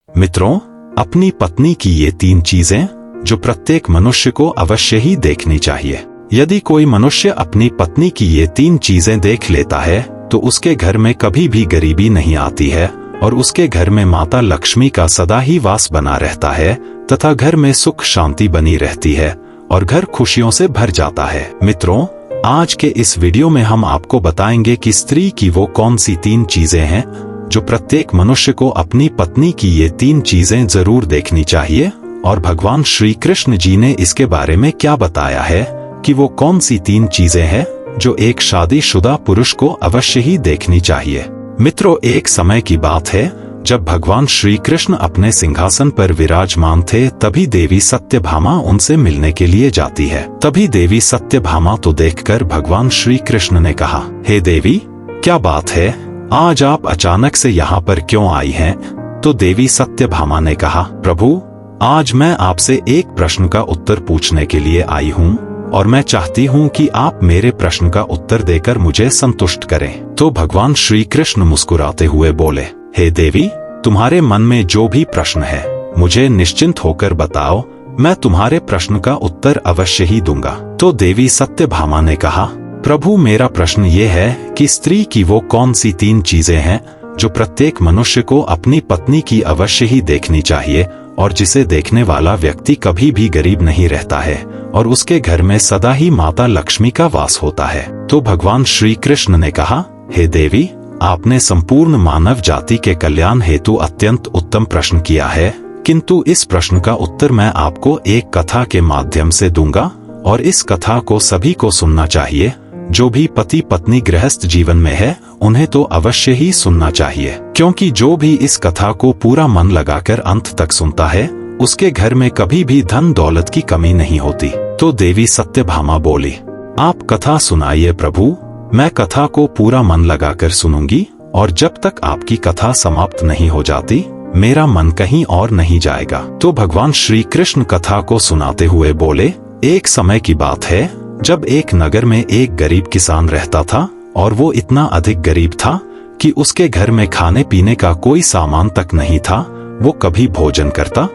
मित्रों, अपनी पत्नी की ये 3 चीजें जो प्रत्येक मनुष्य को अवश्य ही देखनी चाहिए। यदि कोई मनुष्य अपनी पत्नी की ये 3 चीजें देख लेता है तो उसके घर में कभी भी गरीबी नहीं आती है और उसके घर में माता लक्ष्मी का सदा ही वास बना रहता है तथा घर में सुख शांति बनी रहती है और घर खुशियों से भर जाता है। मित्रों, आज के इस वीडियो में हम आपको बताएंगे कि स्त्री की वो कौन सी 3 चीजें हैं जो प्रत्येक मनुष्य को अपनी पत्नी की ये 3 चीजें जरूर देखनी चाहिए और भगवान श्री कृष्ण जी ने इसके बारे में क्या बताया है कि वो कौन सी 3 चीजें हैं जो एक शादीशुदा पुरुष को अवश्य ही देखनी चाहिए। मित्रों, एक समय की बात है जब भगवान श्री कृष्ण अपने सिंहासन पर विराजमान थे, तभी देवी सत्यभामा उनसे मिलने के लिए जाती है। तभी देवी सत्यभामा तो देखकर भगवान श्री कृष्ण ने कहा, हे देवी, क्या बात है, आज आप अचानक से यहाँ पर क्यों आई हैं? तो देवी सत्यभामा ने कहा, प्रभु, आज मैं आपसे एक प्रश्न का उत्तर पूछने के लिए आई हूँ और मैं चाहती हूँ कि आप मेरे प्रश्न का उत्तर देकर मुझे संतुष्ट करें। तो भगवान श्री कृष्ण मुस्कुराते हुए बोले, हे देवी, तुम्हारे मन में जो भी प्रश्न है मुझे निश्चिंत होकर बताओ, मैं तुम्हारे प्रश्न का उत्तर अवश्य ही दूंगा। तो देवी सत्यभामा ने कहा, प्रभु, मेरा प्रश्न ये है कि स्त्री की वो कौन सी 3 चीजें हैं जो प्रत्येक मनुष्य को अपनी पत्नी की अवश्य ही देखनी चाहिए और जिसे देखने वाला व्यक्ति कभी भी गरीब नहीं रहता है और उसके घर में सदा ही माता लक्ष्मी का वास होता है। तो भगवान श्री कृष्ण ने कहा, हे देवी, आपने संपूर्ण मानव जाति के कल्याण हेतु अत्यंत उत्तम प्रश्न किया है, किंतु इस प्रश्न का उत्तर मैं आपको एक कथा के माध्यम से दूंगा और इस कथा को सभी को सुनना चाहिए। जो भी पति पत्नी गृहस्थ जीवन में है उन्हें तो अवश्य ही सुनना चाहिए, क्योंकि जो भी इस कथा को पूरा मन लगाकर अंत तक सुनता है उसके घर में कभी भी धन दौलत की कमी नहीं होती। तो देवी सत्यभामा बोली, आप कथा सुनाइए प्रभु, मैं कथा को पूरा मन लगाकर सुनूंगी और जब तक आपकी कथा समाप्त नहीं हो जाती मेरा मन कहीं और नहीं जाएगा। तो भगवान श्री कृष्ण कथा को सुनाते हुए बोले, एक समय की बात है जब एक नगर में एक गरीब किसान रहता था और वो इतना अधिक गरीब था कि उसके घर में खाने पीने का कोई सामान तक नहीं था। वो कभी भोजन करता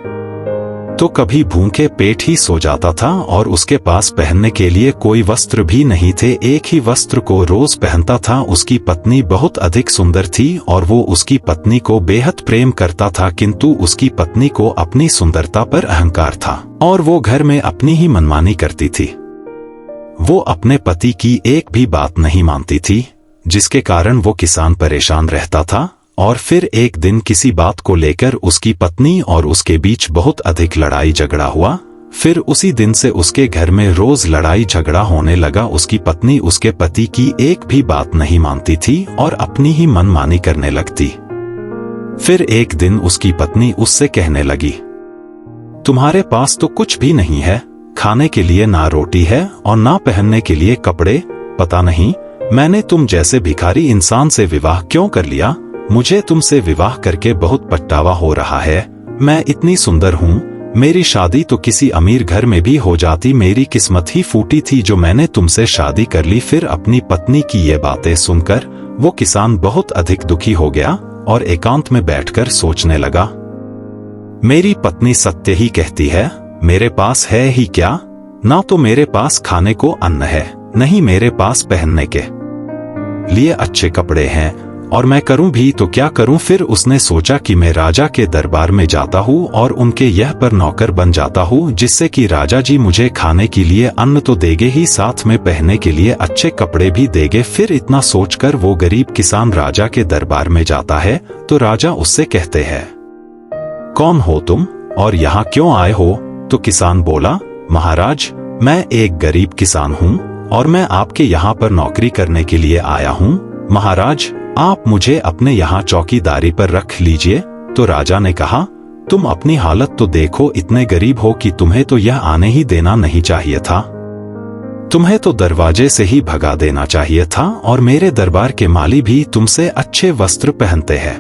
तो कभी भूखे पेट ही सो जाता था और उसके पास पहनने के लिए कोई वस्त्र भी नहीं थे। एक ही वस्त्र को रोज पहनता था। उसकी पत्नी बहुत अधिक सुंदर थी और वो उसकी पत्नी को बेहद प्रेम करता था, किंतु उसकी पत्नी को अपनी सुंदरता पर अहंकार था और वो घर में अपनी ही मनमानी करती थी। वो अपने पति की एक भी बात नहीं मानती थी, जिसके कारण वो किसान परेशान रहता था। और फिर एक दिन किसी बात को लेकर उसकी पत्नी और उसके बीच बहुत अधिक लड़ाई झगड़ा हुआ। फिर उसी दिन से उसके घर में रोज लड़ाई झगड़ा होने लगा। उसकी पत्नी उसके पति की एक भी बात नहीं मानती थी और अपनी ही मनमानी करने लगती। फिर एक दिन उसकी पत्नी उससे कहने लगी, तुम्हारे पास तो कुछ भी नहीं है, खाने के लिए ना रोटी है और ना पहनने के लिए कपड़े। पता नहीं मैंने तुम जैसे भिखारी इंसान से विवाह क्यों कर लिया। मुझे तुमसे विवाह करके बहुत पछतावा हो रहा है। मैं इतनी सुंदर हूँ, मेरी शादी तो किसी अमीर घर में भी हो जाती। मेरी किस्मत ही फूटी थी जो मैंने तुमसे शादी कर ली। फिर अपनी पत्नी की ये बातें सुनकर वो किसान बहुत अधिक दुखी हो गया और एकांत में बैठकर सोचने लगा, मेरी पत्नी सत्य ही कहती है, मेरे पास है ही क्या, ना तो मेरे पास खाने को अन्न है, नहीं मेरे पास पहनने के लिए अच्छे कपड़े हैं, और मैं करूं भी तो क्या करूं। फिर उसने सोचा कि मैं राजा के दरबार में जाता हूं और उनके यह पर नौकर बन जाता हूं, जिससे कि राजा जी मुझे खाने के लिए अन्न तो देंगे ही, साथ में पहनने के लिए अच्छे कपड़े भी देंगे। फिर इतना सोचकर वो गरीब किसान राजा के दरबार में जाता है तो राजा उससे कहते हैं, कौन हो तुम और यहाँ क्यों आए हो? तो किसान बोला, महाराज, मैं एक गरीब किसान हूँ और मैं आपके यहाँ पर नौकरी करने के लिए आया हूँ। महाराज, आप मुझे अपने यहाँ चौकीदारी पर रख लीजिए। तो राजा ने कहा, तुम अपनी हालत तो देखो, इतने गरीब हो कि तुम्हें तो यह आने ही देना नहीं चाहिए था, तुम्हें तो दरवाजे से ही भगा देना चाहिए था और मेरे दरबार के माली भी तुमसे अच्छे वस्त्र पहनते हैं।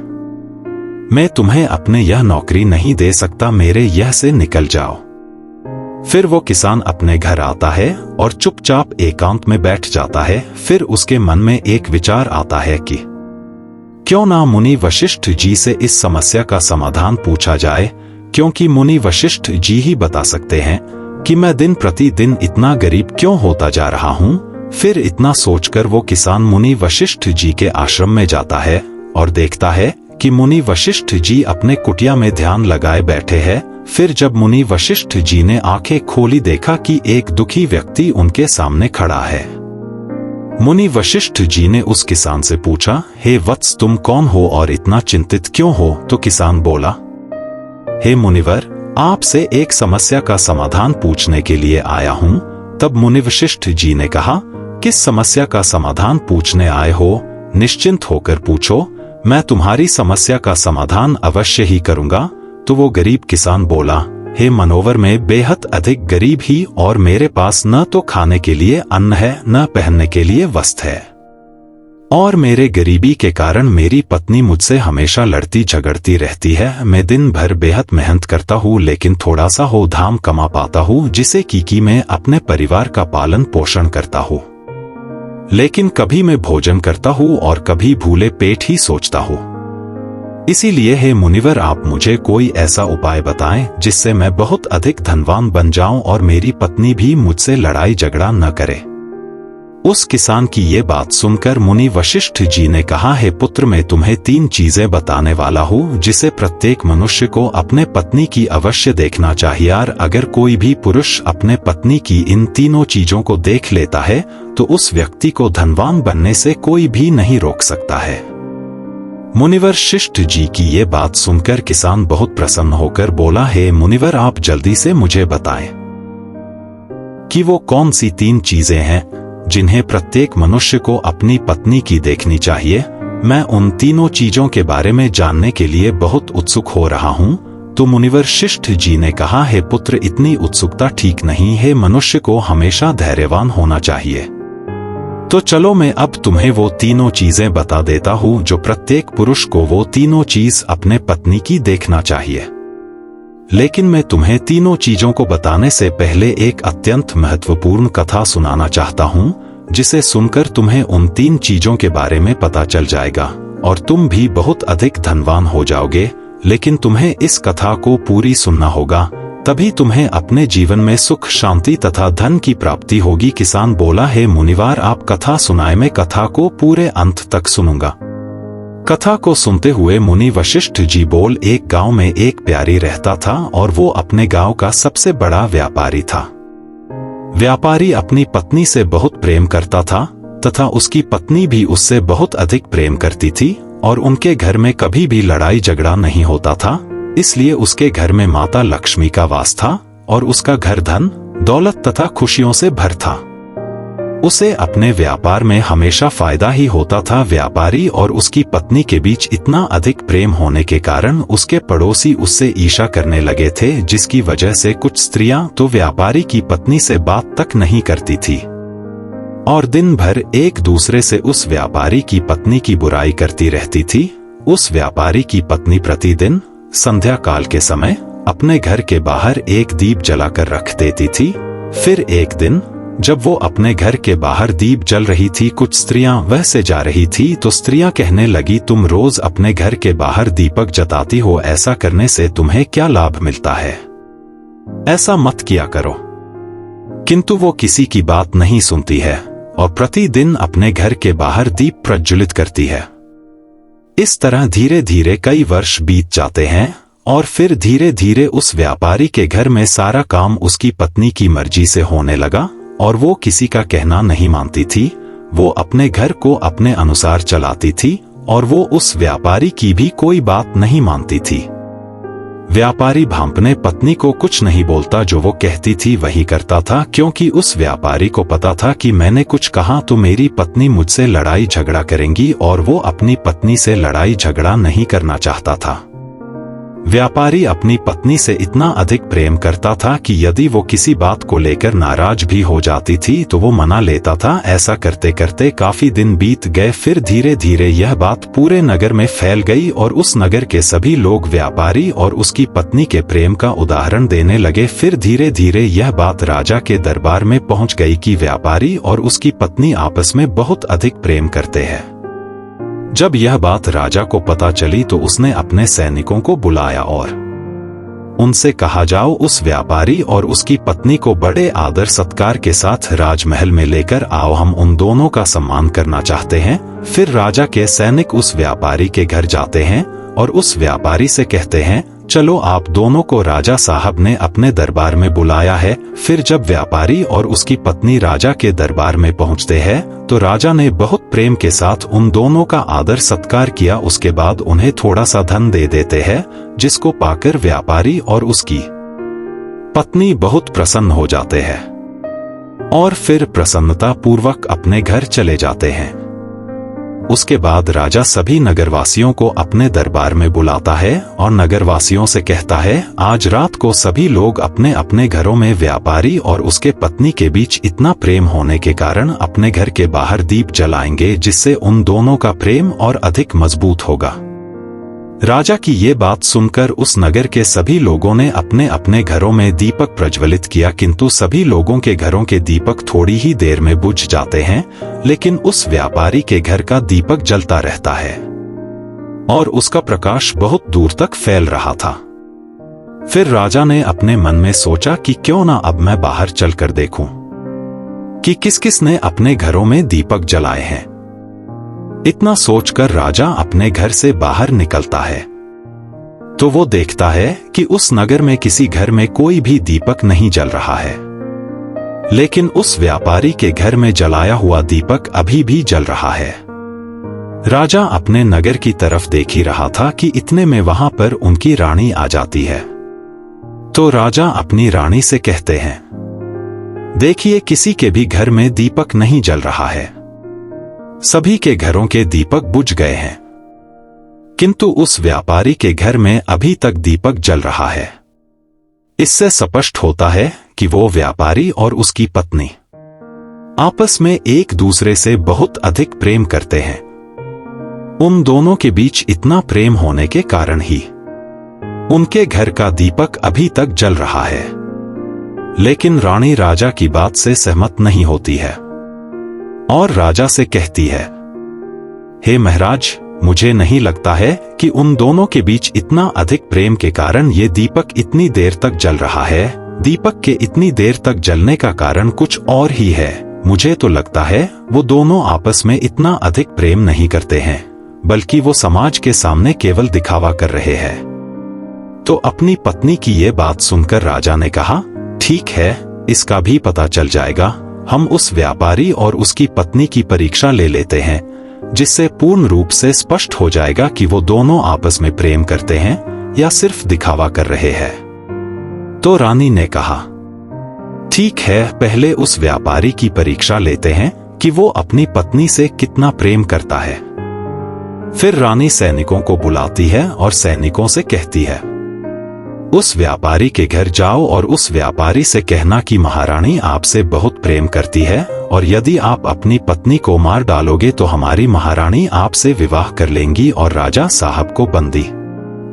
मैं तुम्हें अपने यह नौकरी नहीं दे सकता, मेरे यह से निकल जाओ। फिर वो किसान अपने घर आता है और चुपचाप एकांत में बैठ जाता है। फिर उसके मन में एक विचार आता है कि क्यों ना मुनि वशिष्ठ जी से इस समस्या का समाधान पूछा जाए, क्योंकि मुनि वशिष्ठ जी ही बता सकते हैं कि मैं दिन प्रतिदिन इतना गरीब क्यों होता जा रहा हूँ। फिर इतना सोचकर वो किसान मुनि वशिष्ठ जी के आश्रम में जाता है और देखता है कि मुनि वशिष्ठ जी अपने कुटिया में ध्यान लगाए बैठे हैं। फिर जब मुनि वशिष्ठ जी ने आंखें खोली, देखा कि एक दुखी व्यक्ति उनके सामने खड़ा है। मुनि वशिष्ठ जी ने उस किसान से पूछा, हे वत्स, तुम कौन हो और इतना चिंतित क्यों हो? तो किसान बोला, हे मुनिवर, आपसे एक समस्या का समाधान पूछने के लिए आया हूँ। तब मुनि वशिष्ठ जी ने कहा, किस समस्या का समाधान पूछने आए हो? निश्चिंत होकर पूछो, मैं तुम्हारी समस्या का समाधान अवश्य ही करूंगा। तो वो गरीब किसान बोला, हे मनोवर, मैं बेहद अधिक गरीब ही, और मेरे पास न तो खाने के लिए अन्न है, न पहनने के लिए वस्त्र है, और मेरे गरीबी के कारण मेरी पत्नी मुझसे हमेशा लड़ती झगड़ती रहती है। मैं दिन भर बेहद मेहनत करता हूँ, लेकिन थोड़ा सा हो धाम कमा पाता हूँ, जिसे कि मैं अपने परिवार का पालन पोषण करता हूँ। लेकिन कभी मैं भोजन करता हूँ और कभी भूले पेट ही सोचता हूँ। इसीलिए हे मुनिवर, आप मुझे कोई ऐसा उपाय बताएं जिससे मैं बहुत अधिक धनवान बन जाऊं और मेरी पत्नी भी मुझसे लड़ाई झगड़ा न करे। उस किसान की ये बात सुनकर मुनि वशिष्ठ जी ने कहा, हे पुत्र, मैं तुम्हें 3 चीजें बताने वाला हूँ जिसे प्रत्येक मनुष्य को अपने पत्नी की अवश्य देखना चाहिए। और अगर कोई भी पुरुष अपने पत्नी की इन तीनों चीजों को देख लेता है तो उस व्यक्ति को धनवान बनने से कोई भी नहीं रोक सकता है। मुनिवर वशिष्ठ जी की ये बात सुनकर किसान बहुत प्रसन्न होकर बोला, हे मुनिवर, आप जल्दी से मुझे बताएं कि वो कौन सी 3 चीजें हैं जिन्हें प्रत्येक मनुष्य को अपनी पत्नी की देखनी चाहिए। मैं उन तीनों चीजों के बारे में जानने के लिए बहुत उत्सुक हो रहा हूँ। तो मुनिवर वशिष्ठ जी ने कहा, हे पुत्र, इतनी उत्सुकता ठीक नहीं है। मनुष्य को हमेशा धैर्यवान होना चाहिए। तो चलो मैं अब तुम्हें वो तीनों चीजें बता देता हूँ जो प्रत्येक पुरुष को वो तीनों चीज अपने पत्नी की देखना चाहिए। लेकिन मैं तुम्हें तीनों चीजों को बताने से पहले एक अत्यंत महत्वपूर्ण कथा सुनाना चाहता हूँ, जिसे सुनकर तुम्हें उन 3 चीजों के बारे में पता चल जाएगा और तुम भी बहुत अधिक धनवान हो जाओगे। लेकिन तुम्हें इस कथा को पूरी सुनना होगा, तभी तुम्हें अपने जीवन में सुख, शांति तथा धन की प्राप्ति होगी। किसान बोला, हे मुनिवर, आप कथा सुनाए, मैं कथा को पूरे अंत तक सुनूंगा। कथा को सुनते हुए मुनि वशिष्ठ जी बोल, एक गांव में एक प्यारी रहता था और वो अपने गांव का सबसे बड़ा व्यापारी था। व्यापारी अपनी पत्नी से बहुत प्रेम करता था तथा उसकी पत्नी भी उससे बहुत अधिक प्रेम करती थी, और उनके घर में कभी भी लड़ाई झगड़ा नहीं होता था। इसलिए उसके घर में माता लक्ष्मी का वास था और उसका घर धन, दौलत तथा खुशियों से भर था। उसे अपने व्यापार में हमेशा फायदा ही होता था। व्यापारी और उसकी पत्नी के बीच इतना अधिक प्रेम होने के कारण उसके पड़ोसी उससे ईर्ष्या करने लगे थे, जिसकी वजह से कुछ स्त्रियां तो व्यापारी की पत्नी से बात तक नहीं करती थी और दिन भर एक दूसरे से उस व्यापारी की पत्नी की बुराई करती रहती थी। उस व्यापारी की पत्नी प्रतिदिन संध्या काल के समय अपने घर के बाहर एक दीप जलाकर रख देती थी। फिर एक दिन जब वो अपने घर के बाहर दीप जल रही थी, कुछ स्त्रियां वह से जा रही थी, तो स्त्रियां कहने लगी, तुम रोज अपने घर के बाहर दीपक जलाती हो, ऐसा करने से तुम्हें क्या लाभ मिलता है? ऐसा मत किया करो। किंतु वो किसी की बात नहीं सुनती है और प्रतिदिन अपने घर के बाहर दीप प्रज्वलित करती है। इस तरह धीरे धीरे कई वर्ष बीत जाते हैं और फिर धीरे धीरे उस व्यापारी के घर में सारा काम उसकी पत्नी की मर्जी से होने लगा और वो किसी का कहना नहीं मानती थी। वो अपने घर को अपने अनुसार चलाती थी और वो उस व्यापारी की भी कोई बात नहीं मानती थी। व्यापारी भांपने पत्नी को कुछ नहीं बोलता, जो वो कहती थी वही करता था, क्योंकि उस व्यापारी को पता था कि मैंने कुछ कहा तो मेरी पत्नी मुझसे लड़ाई झगड़ा करेंगी और वो अपनी पत्नी से लड़ाई झगड़ा नहीं करना चाहता था। व्यापारी अपनी पत्नी से इतना अधिक प्रेम करता था कि यदि वो किसी बात को लेकर नाराज भी हो जाती थी तो वो मना लेता था। ऐसा करते करते काफी दिन बीत गए। फिर धीरे धीरे यह बात पूरे नगर में फैल गई और उस नगर के सभी लोग व्यापारी और उसकी पत्नी के प्रेम का उदाहरण देने लगे। फिर धीरे धीरे यह बात राजा के दरबार में पहुंच गई कि व्यापारी और उसकी पत्नी आपस में बहुत अधिक प्रेम करते हैं। जब यह बात राजा को पता चली तो उसने अपने सैनिकों को बुलाया और उनसे कहा, जाओ उस व्यापारी और उसकी पत्नी को बड़े आदर सत्कार के साथ राजमहल में लेकर आओ, हम उन दोनों का सम्मान करना चाहते हैं। फिर राजा के सैनिक उस व्यापारी के घर जाते हैं और उस व्यापारी से कहते हैं, चलो आप दोनों को राजा साहब ने अपने दरबार में बुलाया है। फिर जब व्यापारी और उसकी पत्नी राजा के दरबार में पहुंचते हैं तो राजा ने बहुत प्रेम के साथ उन दोनों का आदर सत्कार किया। उसके बाद उन्हें थोड़ा सा धन दे देते हैं, जिसको पाकर व्यापारी और उसकी पत्नी बहुत प्रसन्न हो जाते हैं और फिर प्रसन्नता पूर्वक अपने घर चले जाते हैं। उसके बाद राजा सभी नगरवासियों को अपने दरबार में बुलाता है और नगरवासियों से कहता है, आज रात को सभी लोग अपने अपने घरों में व्यापारी और उसके पत्नी के बीच इतना प्रेम होने के कारण अपने घर के बाहर दीप जलाएंगे, जिससे उन दोनों का प्रेम और अधिक मजबूत होगा। राजा की ये बात सुनकर उस नगर के सभी लोगों ने अपने अपने घरों में दीपक प्रज्वलित किया, किंतु सभी लोगों के घरों के दीपक थोड़ी ही देर में बुझ जाते हैं, लेकिन उस व्यापारी के घर का दीपक जलता रहता है और उसका प्रकाश बहुत दूर तक फैल रहा था। फिर राजा ने अपने मन में सोचा कि क्यों ना अब मैं बाहर चलकर देखूं कि किस किस ने अपने घरों में दीपक जलाए हैं। इतना सोचकर राजा अपने घर से बाहर निकलता है तो वो देखता है कि उस नगर में किसी घर में कोई भी दीपक नहीं जल रहा है, लेकिन उस व्यापारी के घर में जलाया हुआ दीपक अभी भी जल रहा है। राजा अपने नगर की तरफ देख ही रहा था कि इतने में वहां पर उनकी रानी आ जाती है। तो राजा अपनी रानी से कहते हैं, देखिए किसी के भी घर में दीपक नहीं जल रहा है, सभी के घरों के दीपक बुझ गए हैं, किंतु उस व्यापारी के घर में अभी तक दीपक जल रहा है। इससे स्पष्ट होता है कि वो व्यापारी और उसकी पत्नी आपस में एक दूसरे से बहुत अधिक प्रेम करते हैं। उन दोनों के बीच इतना प्रेम होने के कारण ही उनके घर का दीपक अभी तक जल रहा है। लेकिन रानी राजा की बात से सहमत नहीं होती है और राजा से कहती है, हे महाराज, मुझे नहीं लगता है कि उन दोनों के बीच इतना अधिक प्रेम के कारण ये दीपक इतनी देर तक जल रहा है। दीपक के इतनी देर तक जलने का कारण कुछ और ही है। मुझे तो लगता है वो दोनों आपस में इतना अधिक प्रेम नहीं करते हैं, बल्कि वो समाज के सामने केवल दिखावा कर रहे हैं। तो अपनी पत्नी की ये बात सुनकर राजा ने कहा, ठीक है, इसका भी पता चल जाएगा। हम उस व्यापारी और उसकी पत्नी की परीक्षा ले लेते हैं, जिससे पूर्ण रूप से स्पष्ट हो जाएगा कि वो दोनों आपस में प्रेम करते हैं या सिर्फ दिखावा कर रहे हैं। तो रानी ने कहा, ठीक है, पहले उस व्यापारी की परीक्षा लेते हैं कि वो अपनी पत्नी से कितना प्रेम करता है। फिर रानी सैनिकों को बुलाती है और सैनिकों से कहती है, उस व्यापारी के घर जाओ और उस व्यापारी से कहना कि महारानी आपसे बहुत प्रेम करती है और यदि आप अपनी पत्नी को मार डालोगे तो हमारी महारानी आपसे विवाह कर लेंगी और राजा साहब को बंदी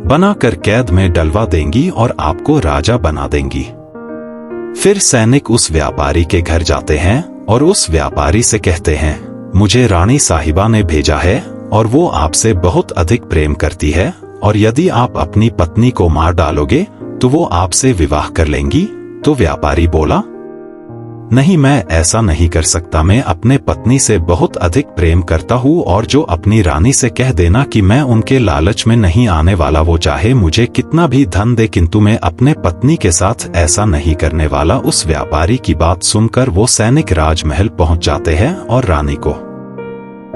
बनाकर कैद में डलवा देंगी और आपको राजा बना देंगी। फिर सैनिक उस व्यापारी के घर जाते हैं और उस व्यापारी से कहते हैं, मुझे रानी साहिबा ने भेजा है और वो आपसे बहुत अधिक प्रेम करती है और यदि आप अपनी पत्नी को मार डालोगे तो वो आपसे विवाह कर लेंगी। तो व्यापारी बोला, नहीं, मैं ऐसा नहीं कर सकता। मैं अपने पत्नी से बहुत अधिक प्रेम करता हूँ और जो अपनी रानी से कह देना कि मैं उनके लालच में नहीं आने वाला, वो चाहे मुझे कितना भी धन दे, किंतु मैं अपने पत्नी के साथ ऐसा नहीं करने वाला। उस व्यापारी की बात सुनकर वो सैनिक राजमहल पहुंच जाते हैं और रानी को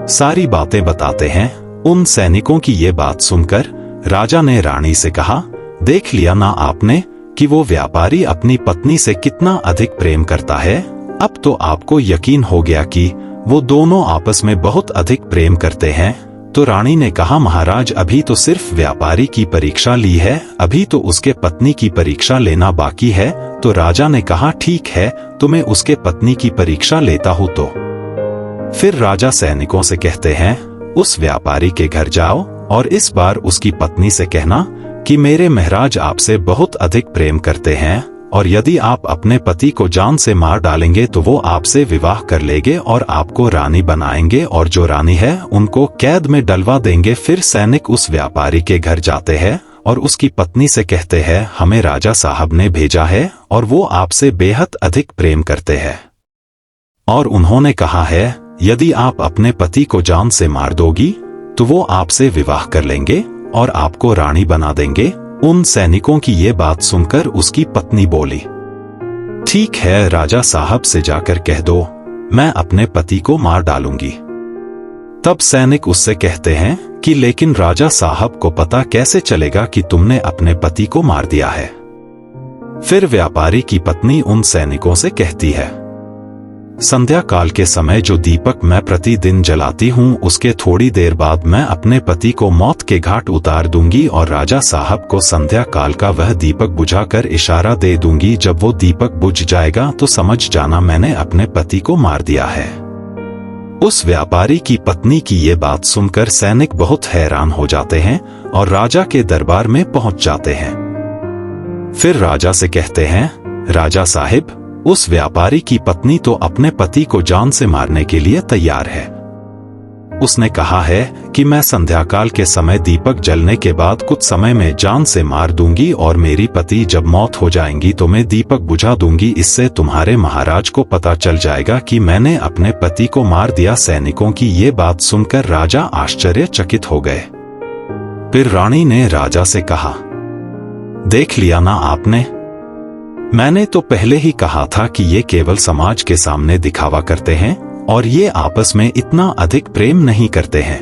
सारी बातें बताते हैं। उन सैनिकों की ये बात सुनकर राजा ने रानी से कहा, देख लिया ना आपने कि वो व्यापारी अपनी पत्नी से कितना अधिक प्रेम करता है। अब तो आपको यकीन हो गया कि वो दोनों आपस में बहुत अधिक प्रेम करते हैं। तो रानी ने कहा, महाराज, अभी तो सिर्फ व्यापारी की परीक्षा ली है, अभी तो उसके पत्नी की परीक्षा लेना बाकी है। तो राजा ने कहा, ठीक है, तो मैं उसके पत्नी की परीक्षा लेता हूँ। तो फिर राजा सैनिकों से कहते हैं, उस व्यापारी के घर जाओ और इस बार उसकी पत्नी से कहना कि मेरे महाराज आपसे बहुत अधिक प्रेम करते हैं और यदि आप अपने पति को जान से मार डालेंगे तो वो आपसे विवाह कर लेंगे और आपको रानी बनाएंगे, और जो रानी है उनको कैद में डलवा देंगे। फिर सैनिक उस व्यापारी के घर जाते हैं और उसकी पत्नी से कहते हैं, हमें राजा साहब ने भेजा है और वो आपसे बेहद अधिक प्रेम करते हैं, और उन्होंने कहा है यदि आप अपने पति को जान से मार दोगी तो वो आपसे विवाह कर लेंगे और आपको रानी बना देंगे। उन सैनिकों की ये बात सुनकर उसकी पत्नी बोली, ठीक है, राजा साहब से जाकर कह दो मैं अपने पति को मार डालूंगी। तब सैनिक उससे कहते हैं कि लेकिन राजा साहब को पता कैसे चलेगा कि तुमने अपने पति को मार दिया है। फिर व्यापारी की पत्नी उन सैनिकों से कहती है, संध्या काल के समय जो दीपक मैं प्रतिदिन जलाती हूँ उसके थोड़ी देर बाद मैं अपने पति को मौत के घाट उतार दूंगी और राजा साहब को संध्या काल का वह दीपक बुझाकर इशारा दे दूंगी। जब वो दीपक बुझ जाएगा तो समझ जाना मैंने अपने पति को मार दिया है। उस व्यापारी की पत्नी की ये बात सुनकर सैनिक बहुत हैरान हो जाते हैं और राजा के दरबार में पहुंच जाते हैं। फिर राजा से कहते हैं, राजा साहिब, उस व्यापारी की पत्नी तो अपने पति को जान से मारने के लिए तैयार है। उसने कहा है कि मैं संध्याकाल के समय दीपक जलने के बाद कुछ समय में जान से मार दूंगी और मेरी पति जब मौत हो जाएंगी तो मैं दीपक बुझा दूंगी। इससे तुम्हारे महाराज को पता चल जाएगा कि मैंने अपने पति को मार दिया। सैनिकों की ये बात सुनकर राजा आश्चर्यचकित हो गए। फिर रानी ने राजा से कहा, देख लिया ना आपने, मैंने तो पहले ही कहा था कि ये केवल समाज के सामने दिखावा करते हैं और ये आपस में इतना अधिक प्रेम नहीं करते हैं।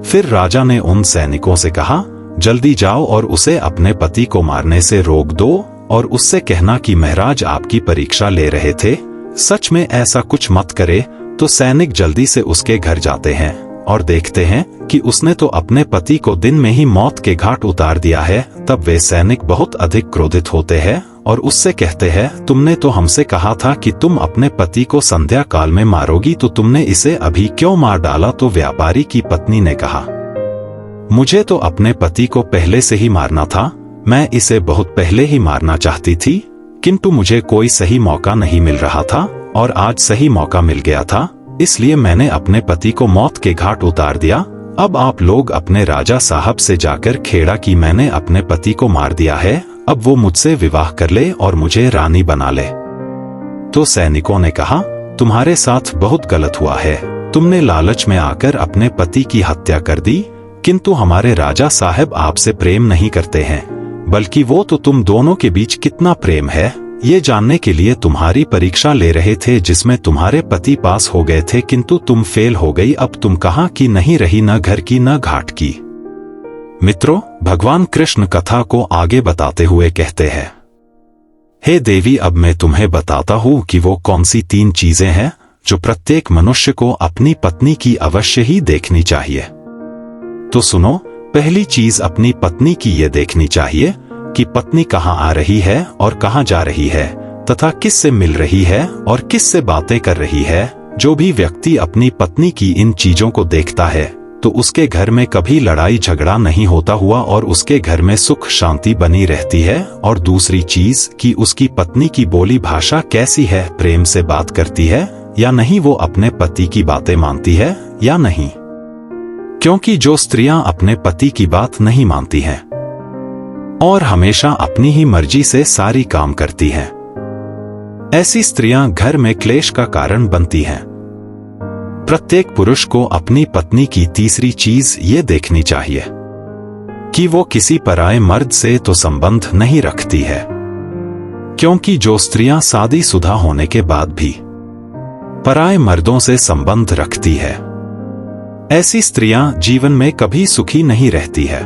फिर राजा ने उन सैनिकों से कहा, जल्दी जाओ और उसे अपने पति को मारने से रोक दो और उससे कहना कि महाराज आपकी परीक्षा ले रहे थे, सच में ऐसा कुछ मत करे। तो सैनिक जल्दी से उसके घर जाते हैं और देखते हैं कि उसने तो अपने पति को दिन में ही मौत के घाट उतार दिया है। तब वे सैनिक बहुत अधिक क्रोधित होते हैं और उससे कहते हैं, तुमने तो हमसे कहा था कि तुम अपने पति को संध्या काल में मारोगी, तो तुमने इसे अभी क्यों मार डाला? तो व्यापारी की पत्नी ने कहा, मुझे तो अपने पति को पहले से ही मारना था, मैं इसे बहुत पहले ही मारना चाहती थी, किंतु मुझे कोई सही मौका नहीं मिल रहा था और आज सही मौका मिल गया था, इसलिए मैंने अपने पति को मौत के घाट उतार दिया। अब आप लोग अपने राजा साहब से जाकर खेड़ा कि मैंने अपने पति को मार दिया है, अब वो मुझसे विवाह कर ले और मुझे रानी बना ले। तो सैनिकों ने कहा, तुम्हारे साथ बहुत गलत हुआ है, तुमने लालच में आकर अपने पति की हत्या कर दी, किंतु हमारे राजा साहब आपसे प्रेम नहीं करते हैं, बल्कि वो तो तुम दोनों के बीच कितना प्रेम है ये जानने के लिए तुम्हारी परीक्षा ले रहे थे, जिसमें तुम्हारे पति पास हो गए थे किंतु तुम फेल हो गई। अब तुम कहाँ की नहीं रही, न घर की न घाट की। मित्रों, भगवान कृष्ण कथा को आगे बताते हुए कहते हैं, हे देवी, अब मैं तुम्हें बताता हूँ कि वो कौन सी 3 चीजें हैं जो प्रत्येक मनुष्य को अपनी पत्नी की अवश्य ही देखनी चाहिए। तो सुनो, पहली चीज अपनी पत्नी की ये देखनी चाहिए कि पत्नी कहाँ आ रही है और कहाँ जा रही है, तथा किससे मिल रही है और किससे बातें कर रही है। जो भी व्यक्ति अपनी पत्नी की इन चीजों को देखता है तो उसके घर में कभी लड़ाई झगड़ा नहीं होता हुआ और उसके घर में सुख शांति बनी रहती है। और दूसरी चीज कि उसकी पत्नी की बोली भाषा कैसी है, प्रेम से बात करती है या नहीं, वो अपने पति की बातें मानती है या नहीं, क्योंकि जो स्त्रियां अपने पति की बात नहीं मानती हैं और हमेशा अपनी ही मर्जी से सारी काम करती हैं, ऐसी स्त्रियां घर में क्लेश का कारण बनती हैं। प्रत्येक पुरुष को अपनी पत्नी की तीसरी चीज ये देखनी चाहिए कि वो किसी पराये मर्द से तो संबंध नहीं रखती है, क्योंकि जो स्त्रियां शादीशुदा होने के बाद भी पराये मर्दों से संबंध रखती है, ऐसी स्त्रियां जीवन में कभी सुखी नहीं रहती है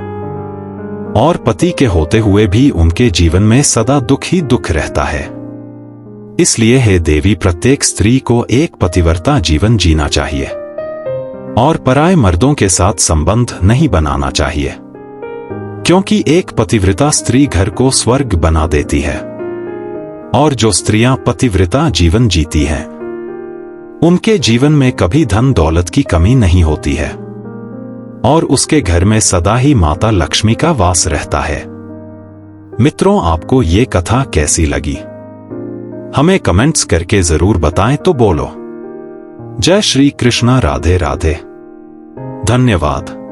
और पति के होते हुए भी उनके जीवन में सदा दुख ही दुख रहता है। इसलिए हे देवी, प्रत्येक स्त्री को एक पतिव्रता जीवन जीना चाहिए और पराये मर्दों के साथ संबंध नहीं बनाना चाहिए, क्योंकि एक पतिव्रता स्त्री घर को स्वर्ग बना देती है और जो स्त्रियां पतिव्रता जीवन जीती हैं उनके जीवन में कभी धन दौलत की कमी नहीं होती है और उसके घर में सदा ही माता लक्ष्मी का वास रहता है। मित्रों, आपको ये कथा कैसी लगी हमें कमेंट्स करके जरूर बताएं तो बोलो। जय श्री कृष्णा, राधे राधे, धन्यवाद।